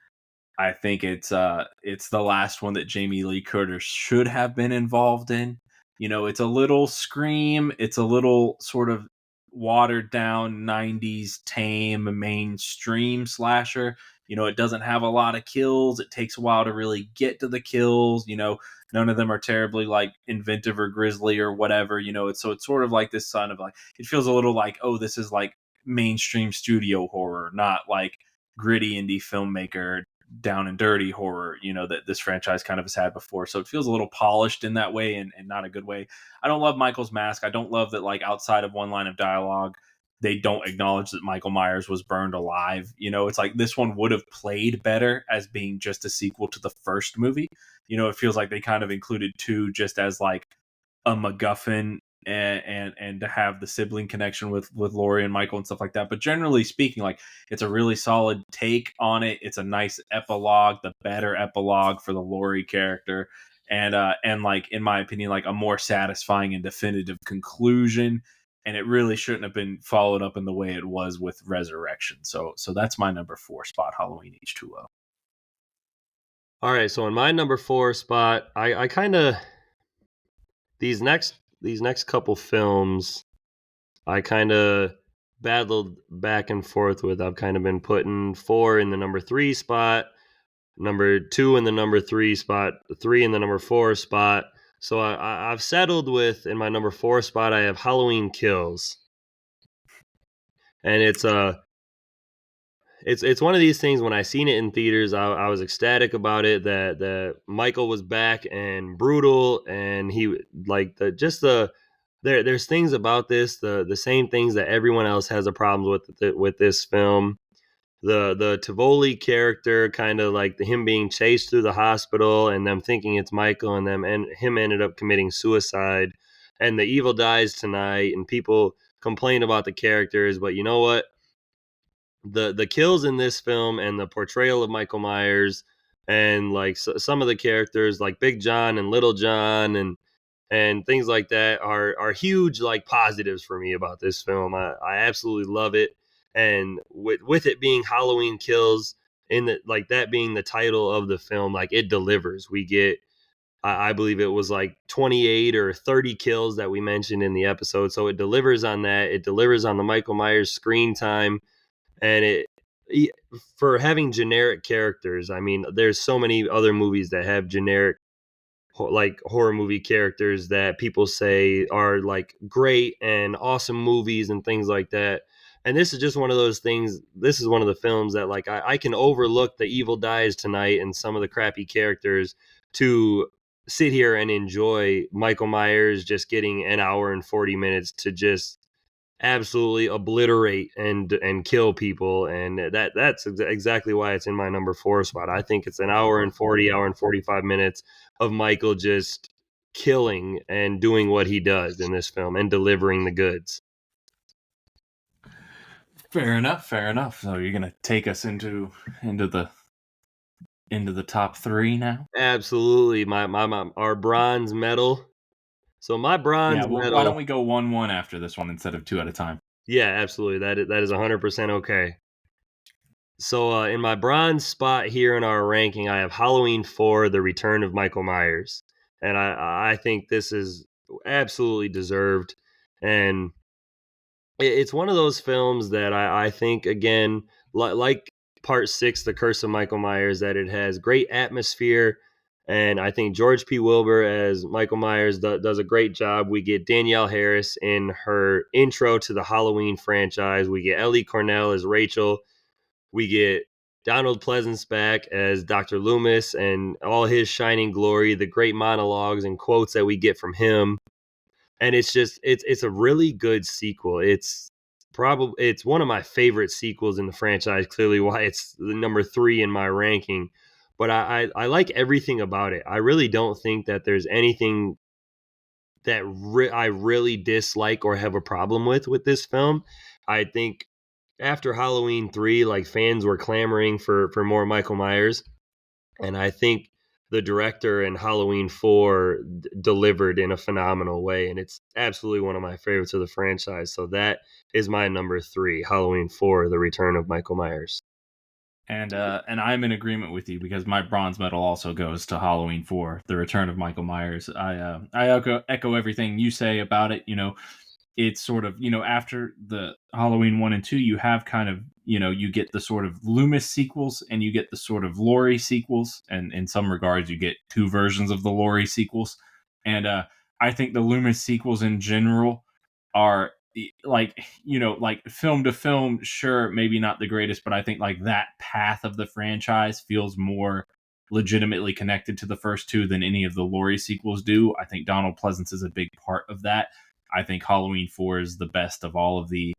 I think it's the last one that Jamie Lee Curtis should have been involved in. It's a little Scream. It's a little sort of watered down 90s tame mainstream slasher. It doesn't have a lot of kills. It takes a while to really get to the kills. None of them are terribly like inventive or grisly or whatever. It's sort of like this son of like, it feels a little like, oh, this is like mainstream studio horror, not like gritty indie filmmaker down and dirty horror, that this franchise kind of has had before. So it feels a little polished in that way, and not a good way. I don't love Michael's mask. I don't love that, like, outside of one line of dialogue, they don't acknowledge that Michael Myers was burned alive. It's like this one would have played better as being just a sequel to the first movie. It feels like they kind of included 2 just as like a MacGuffin, and to have the sibling connection with Laurie and Michael and stuff like that. But generally speaking, like, it's a really solid take on it. It's a nice epilogue, the better epilogue for the Laurie character, and like, in my opinion, like a more satisfying and definitive conclusion. And it really shouldn't have been followed up in the way it was with Resurrection. So that's my number 4 spot, Halloween H2O. All right, so in my number 4 spot, I kind of, these next couple films, I kind of battled back and forth with. I've kind of been putting 4 in the number 3 spot, number 2 in the number 3 spot, 3 in the number 4 spot. So I've settled with, in my number 4 spot, I have Halloween Kills. And it's one of these things, when I seen it in theaters, I was ecstatic about it, that Michael was back and brutal, and he, like, there's things about this, the same things that everyone else has a problem with this film. The Tivoli character, kind of like him being chased through the hospital and them thinking it's Michael, and him ended up committing suicide, and the evil dies tonight, and people complain about the characters, but you know what? The kills in this film and the portrayal of Michael Myers, and like some of the characters like Big John and Little John and things like that are huge, like, positives for me about this film. I absolutely love it. And with it being Halloween Kills, in the, like, that being the title of the film, like, it delivers. We get, I believe it was like 28 or 30 kills that we mentioned in the episode. So it delivers on that. It delivers on the Michael Myers screen time. And for having generic characters, I mean, there's so many other movies that have generic, like, horror movie characters that people say are like great and awesome movies and things like that. And this is just one of those things. This is one of the films that, like, I can overlook the evil dies tonight and some of the crappy characters to sit here and enjoy Michael Myers just getting an hour and 40 minutes to just absolutely obliterate and kill people. And that's exactly why it's in my number 4 spot. I think it's an hour and 45 minutes of Michael just killing and doing what he does in this film and delivering the goods. Fair enough. So you're gonna take us into the top 3 now? Absolutely. Our bronze medal. So my bronze medal. Why don't we go 1-1 after this one instead of 2 at a time? Yeah, absolutely. That is 100% okay. So in my bronze spot here in our ranking, I have Halloween 4, The Return of Michael Myers. And I think this is absolutely deserved. And it's one of those films that I think, again, like Part 6, The Curse of Michael Myers, that it has great atmosphere. And I think George P. Wilbur as Michael Myers does a great job. We get Danielle Harris in her intro to the Halloween franchise. We get Ellie Cornell as Rachel. We get Donald Pleasance back as Dr. Loomis and all his shining glory, the great monologues and quotes that we get from him. And it's just, it's a really good sequel. It's probably it's one of my favorite sequels in the franchise. Clearly, why it's the number 3 in my ranking. But I like everything about it. I really don't think that there's anything that I really dislike or have a problem with this film. I think after Halloween 3, like fans were clamoring for more Michael Myers, and I think the director in Halloween 4 delivered in a phenomenal way, and it's absolutely one of my favorites of the franchise. So that is my number 3, Halloween 4, The Return of Michael Myers. And I'm in agreement with you because my bronze medal also goes to Halloween 4, The Return of Michael Myers. I echo everything you say about it. It's sort of, after the Halloween 1 and 2, you have kind of, you get the sort of Loomis sequels and you get the sort of Laurie sequels, and in some regards you get two versions of the Laurie sequels. And I think the Loomis sequels in general are like, like film to film, sure, maybe not the greatest, but I think like that path of the franchise feels more legitimately connected to the first two than any of the Laurie sequels do. I think Donald Pleasance is a big part of that. I think Halloween 4 is the best of all of the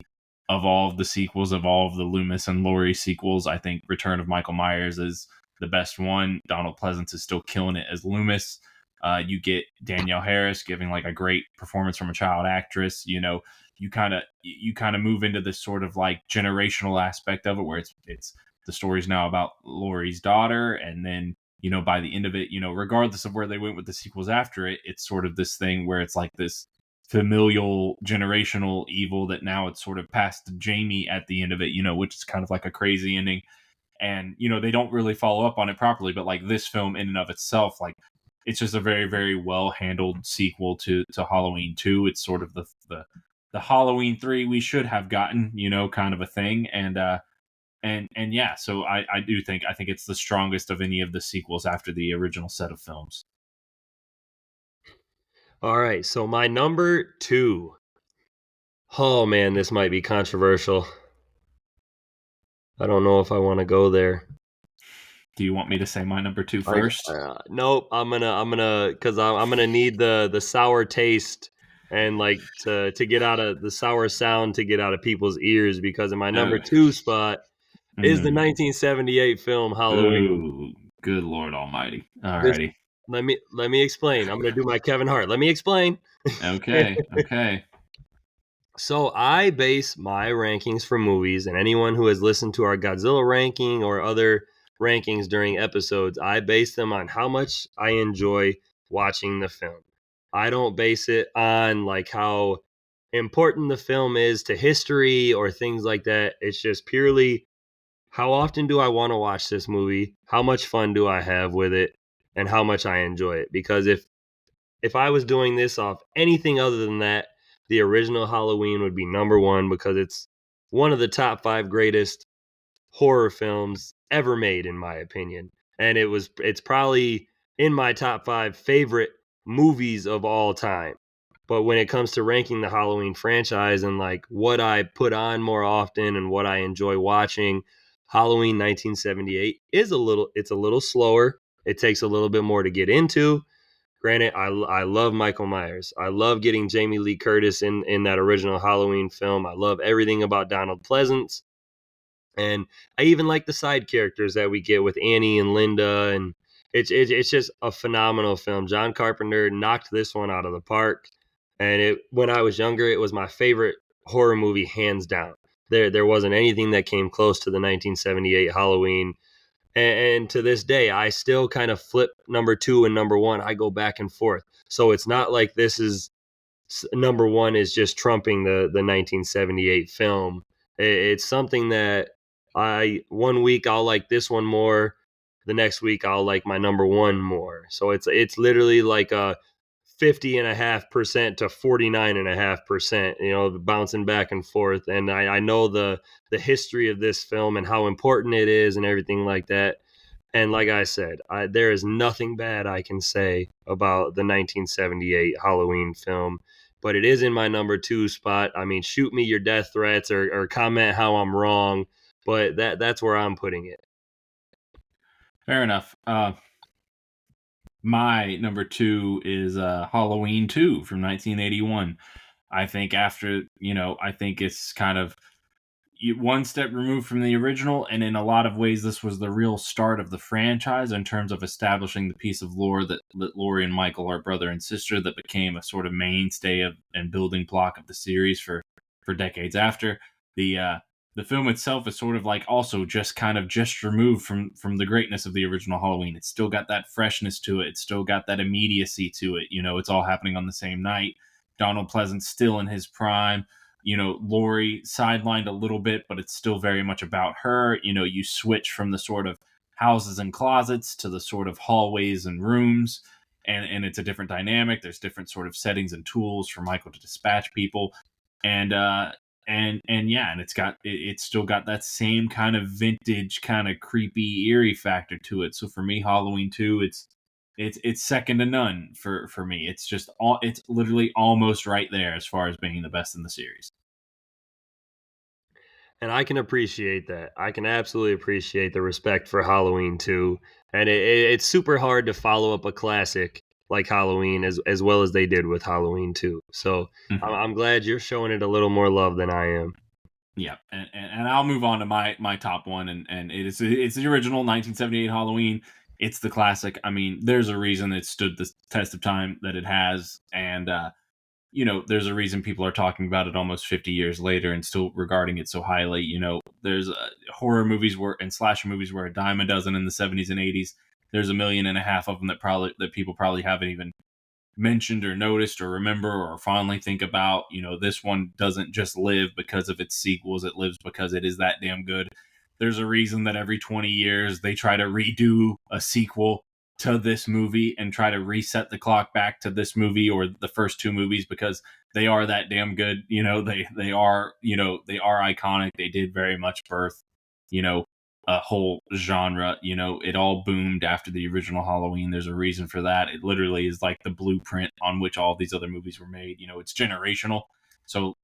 sequels, of all of the Loomis and Laurie sequels. I think Return of Michael Myers is the best one. Donald Pleasance is still killing it as Loomis. You get Danielle Harris giving like a great performance from a child actress. You kind of move into this sort of like generational aspect of it, where it's the story's now about Laurie's daughter, and then by the end of it, regardless of where they went with the sequels after it, it's sort of this thing where it's like this familial generational evil that now it's sort of passed to Jamie at the end of it, which is kind of like a crazy ending. And they don't really follow up on it properly, but like this film in and of itself, like it's just a very, very well handled sequel to Halloween 2. It's sort of the Halloween 3 we should have gotten, kind of a thing. And yeah, so I do think it's the strongest of any of the sequels after the original set of films. All right, so my number 2. Oh man, this might be controversial. I don't know if I want to go there. Do you want me to say my number 2 first? Nope. Because I'm gonna need the sour taste and like to get out of the sour sound to get out of people's ears, because in my number 2 spot is the 1978 film Halloween. Ooh, good Lord Almighty! This, Alrighty, let me explain. I'm gonna do my Kevin Hart. Let me explain. okay. So I base my rankings for movies, and anyone who has listened to our Godzilla ranking or other rankings during episodes, I base them on how much I enjoy watching the film. I don't base it on like how important the film is to history or things like that. It's just purely how often do I want to watch this movie? How much fun do I have with it? And how much I enjoy it? Because if I was doing this off anything other than that, the original Halloween would be number 1, because it's one of the top 5 greatest horror films ever made, in my opinion. And it's probably in my top 5 favorite movies of all time. But when it comes to ranking the Halloween franchise and like what I put on more often and what I enjoy watching, Halloween 1978 is it's a little slower. It takes a little bit more to get into. Granted, I love Michael Myers. I love getting Jamie Lee Curtis in that original Halloween film. I love everything about Donald Pleasance. And I even like the side characters that we get with Annie and Linda. And it's just a phenomenal film. John Carpenter knocked this one out of the park. And when I was younger, it was my favorite horror movie, hands down. There wasn't anything that came close to the 1978 Halloween. And to this day, I still kind of flip number 2 and number 1. I go back and forth. So it's not like this is number 1 is just trumping the 1978 film. It's something that one week I'll like this one more, the next week I'll like my number 1 more. So it's literally like a 50.5% to 49.5%, bouncing back and forth. And I know the history of this film and how important it is and everything like that. And like I said, there is nothing bad I can say about the 1978 Halloween film, but it is in my number 2 spot. I mean, shoot me your death threats or comment how I'm wrong, but that's where I'm putting it. Fair enough. My number 2 is Halloween 2 from 1981. I think after, I think it's kind of one step removed from the original, and in a lot of ways, this was the real start of the franchise in terms of establishing the piece of lore that Laurie and Michael are brother and sister that became a sort of mainstay of and building block of the series for decades after. The film itself is sort of like also just removed from the greatness of the original Halloween. It's still got that freshness to it. It's still got that immediacy to it. It's all happening on the same night. Donald Pleasant's still in his prime. Laurie sidelined a little bit, but it's still very much about her. You switch from the sort of houses and closets to the sort of hallways and rooms, and it's a different dynamic. There's different sort of settings and tools for Michael to dispatch people, and yeah, and it's still got that same kind of vintage, kind of creepy, eerie factor to it. So for me, Halloween 2, it's second to none for me. It's literally almost right there as far as being the best in the series. And I can appreciate that. I can absolutely appreciate the respect for Halloween too. And it's super hard to follow up a classic like Halloween as well as they did with Halloween 2. So I'm glad you're showing it a little more love than I am. Yeah, and I'll move on to my top one, and it's the original 1978 Halloween. It's the classic. I mean, there's a reason it stood the test of time that it has, and there's a reason people are talking about it almost 50 years later and still regarding it so highly. There's horror movies and slasher movies were a dime a dozen in the 70s and 80s. There's 1.5 million of them that people probably haven't even mentioned or noticed or remember or fondly think about. This one doesn't just live because of its sequels. It lives because it is that damn good. There's a reason that every 20 years they try to redo a sequel to this movie and try to reset the clock back to this movie or the first two movies, because they are that damn good. They are iconic. They did very much birth, a whole genre. It all boomed after the original Halloween. There's a reason for that. It literally is like the blueprint on which all these other movies were made. It's generational. So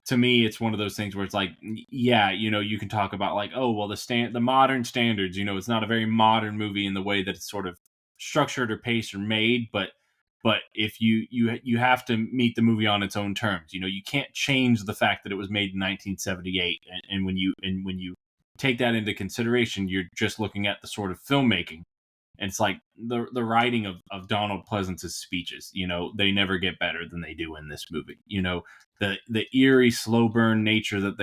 to me, it's one of those things where it's like, yeah, you can talk about like, oh, well, the modern standards, it's not a very modern movie in the way that it's sort of structured or paced or made, but if you have to meet the movie on its own terms. You can't change the fact that it was made in 1978, and when you take that into consideration, you're just looking at the sort of filmmaking. And it's like the writing of Donald Pleasance's speeches, they never get better than they do in this movie. The eerie slow burn nature that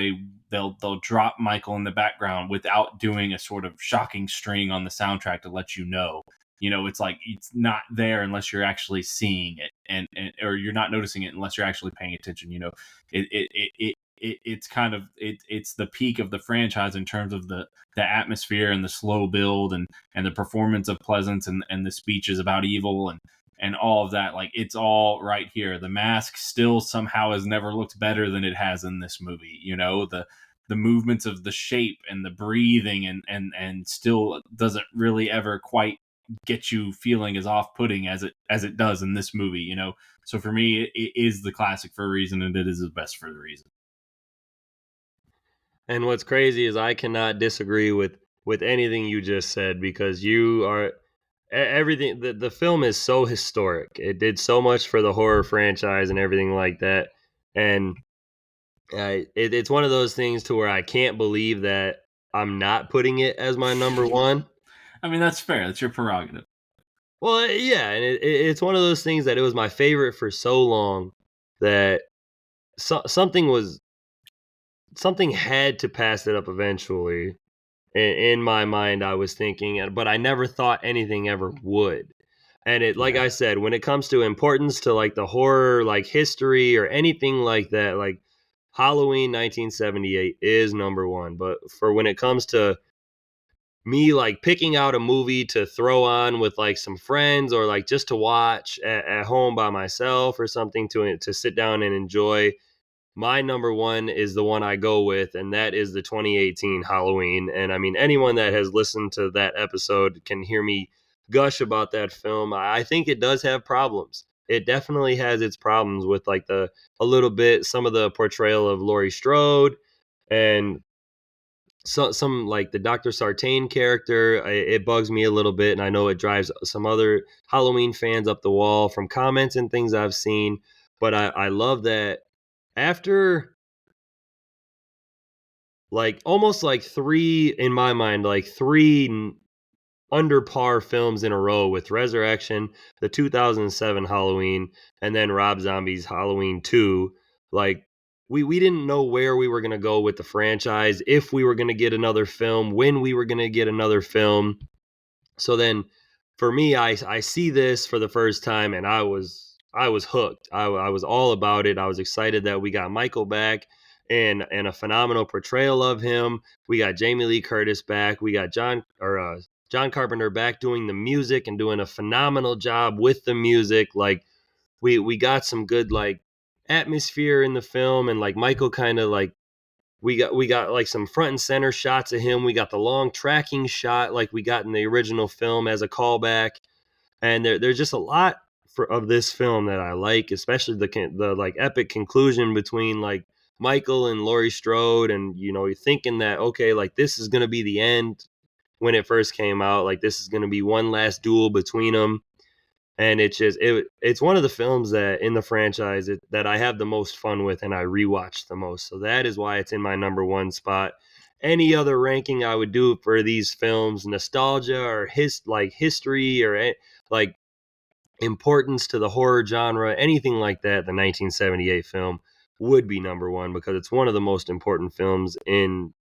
they'll drop Michael in the background without doing a sort of shocking string on the soundtrack to let it's like it's not there unless you're actually seeing it, and or you're not noticing it unless you're actually paying attention. It's the peak of the franchise in terms of the atmosphere and the slow build and the performance of Pleasance and the speeches about evil and all of that. Like, it's all right here. The mask still somehow has never looked better than it has in this movie. The movements of the shape and the breathing and still doesn't really ever quite get you feeling as off-putting as it does in this movie. So for me, it is the classic for a reason, and it is the best for the reason. And what's crazy is I cannot disagree with anything you just said, because you are everything. The film is so historic. It did so much for the horror franchise and everything like that. And it's one of those things to where I can't believe that I'm not putting it as my number one. I mean, that's fair. That's your prerogative. Well, yeah, and it's one of those things that it was my favorite for so long that something had to pass it up eventually. In my mind, I was thinking, but I never thought anything ever would. And it, like I said, when it comes to importance to like the horror, like history or anything like that, like Halloween 1978 is number one. But for when it comes to me like picking out a movie to throw on with like some friends or like just to watch at home by myself or something to sit down and enjoy, my number one is the one I go with, and that is the 2018 Halloween. And I mean, anyone that has listened to that episode can hear me gush about that film. I think it does have problems. It definitely has its problems with like some of the portrayal of Laurie Strode and some like the Dr. Sartain character. It bugs me a little bit, and I know it drives some other Halloween fans up the wall from comments and things I've seen. But I love that after like almost like three, in my mind, like three under par films in a row with Resurrection, the 2007 Halloween, and then Rob Zombie's Halloween 2. Like, we didn't know where we were going to go with the franchise, if we were going to get another film, when we were going to get another film. So then for me, I see this for the first time and I was hooked. I was all about it. I was excited that we got Michael back and a phenomenal portrayal of him. We got Jamie Lee Curtis back. We got John Carpenter back doing the music and doing a phenomenal job with the music. Like we got some good like atmosphere in the film, and like Michael kind of like we got like some front and center shots of him. We got the long tracking shot like we got in the original film as a callback, and there's just a lot of this film that I like, especially the like epic conclusion between like Michael and Laurie Strode, and you're thinking that okay, like this is gonna be the end when it first came out, like this is gonna be one last duel between them, and it's one of the films that in the franchise that I have the most fun with and I rewatch the most. So that is why it's in my number one spot. Any other ranking I would do for these films, nostalgia or history or like importance to the horror genre, anything like that, the 1978 film would be number one because it's one of the most important films in.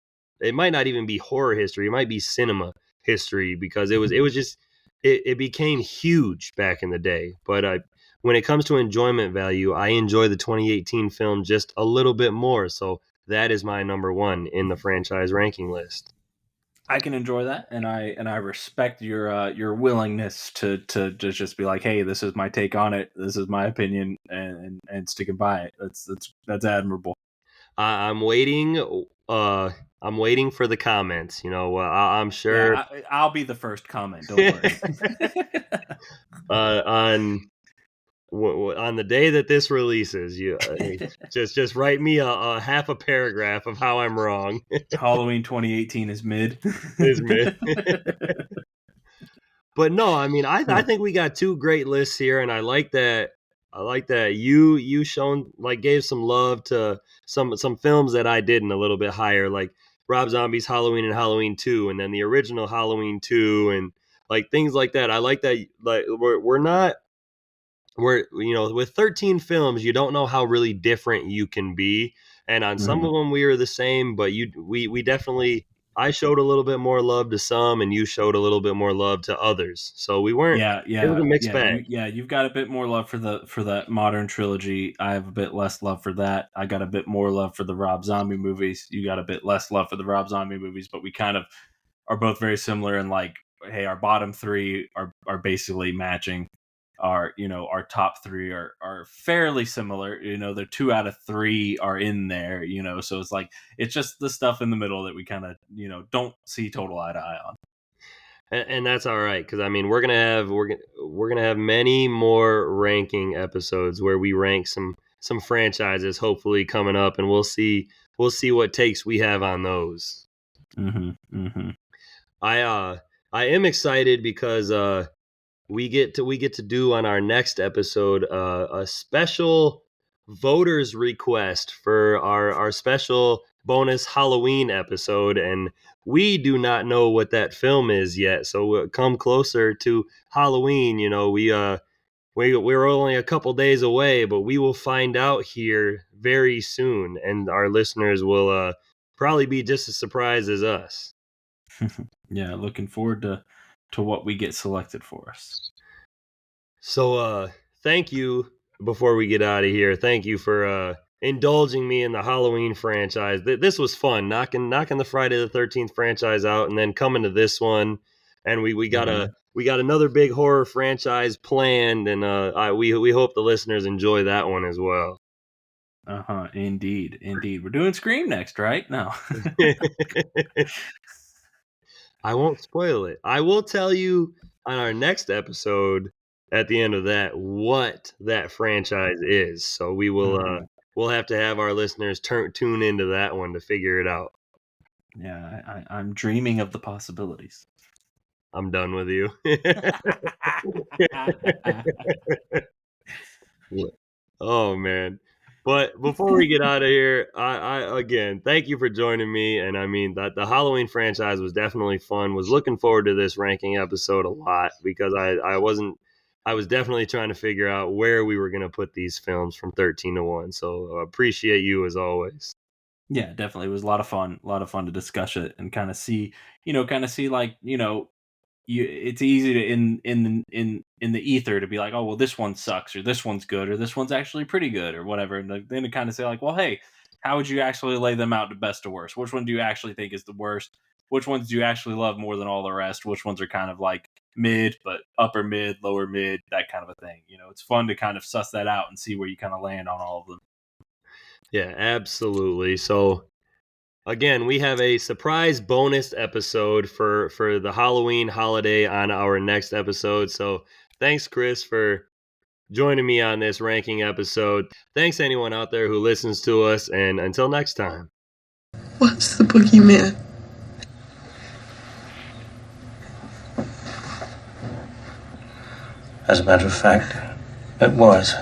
It might not even be horror history; it might be cinema history because it was just it became huge back in the day. But when it comes to enjoyment value, I enjoy the 2018 film just a little bit more. So that is my number one in the franchise ranking list. I can enjoy that, and I respect your willingness to just be like, hey, this is my take on it, this is my opinion, and sticking by it. That's admirable. I'm waiting. I'm waiting for the comments. I'm sure. Yeah, I'll be the first comment. Don't worry. On the day that this releases, you just write me a half a paragraph of how I'm wrong. Halloween 2018 is mid. Is mid. But no, I mean, I think we got two great lists here, and I like that. I like that you shown like gave some love to some films that I didn't a little bit higher, like Rob Zombie's Halloween and Halloween 2, and then the original Halloween 2, and like things like that. I like that. Like we're with 13 films, you don't know how really different you can be, and on some of them we were the same, but we definitely. I showed a little bit more love to some, and you showed a little bit more love to others. So we weren't. Yeah. It was a mixed bag. You've got a bit more love for that modern trilogy. I have a bit less love for that. I got a bit more love for the Rob Zombie movies. You got a bit less love for the Rob Zombie movies, but we kind of are both very similar in like, hey, our bottom three are basically matching. Our top three are fairly similar. They're 2 out of 3 are in there. So it's like it's just the stuff in the middle that we kind of don't see total eye to eye on. And that's all right, because I mean we're gonna have many more ranking episodes where we rank some franchises hopefully coming up, and we'll see what takes we have on those. I am excited because we get to do on our next episode a special voters request for our special bonus Halloween episode, and we do not know what that film is yet. So we'll come closer to Halloween. We're only a couple days away, but we will find out here very soon, and our listeners will probably be just as surprised as us. Yeah, looking forward to what we get selected for us. So thank you. Before we get out of here, thank you for indulging me in the Halloween franchise. This was fun, knocking the Friday the 13th franchise out, and then coming to this one, and we got another big horror franchise planned, and we hope the listeners enjoy that one as well. Indeed. We're doing Scream next, right? No. I won't spoil it. I will tell you on our next episode at the end of that what that franchise is. So we will we'll have to have our listeners tune into that one to figure it out. Yeah, I'm dreaming of the possibilities. I'm done with you. Oh man. But before we get out of here, I again thank you for joining me. And I mean that the Halloween franchise was definitely fun. Was looking forward to this ranking episode a lot because I was definitely trying to figure out where we were gonna put these films from 13 to 1. So appreciate you as always. Yeah, definitely. It was a lot of fun. A lot of fun to discuss it and kind of see, like, it's easy to in the ether to be like, oh well, this one sucks, or this one's good, or this one's actually pretty good, or whatever, and then to kind of say like, well, hey, how would you actually lay them out to best to worst? Which one do you actually think is the worst? Which ones do you actually love more than all the rest? Which ones are kind of like mid, but upper mid, lower mid, that kind of a thing? It's fun to kind of suss that out and see where you kind of land on all of them. Yeah, absolutely. So again, we have a surprise bonus episode for the Halloween holiday on our next episode. So thanks, Chris, for joining me on this ranking episode. Thanks anyone out there who listens to us, and until next time. What's the boogeyman? As a matter of fact, it was.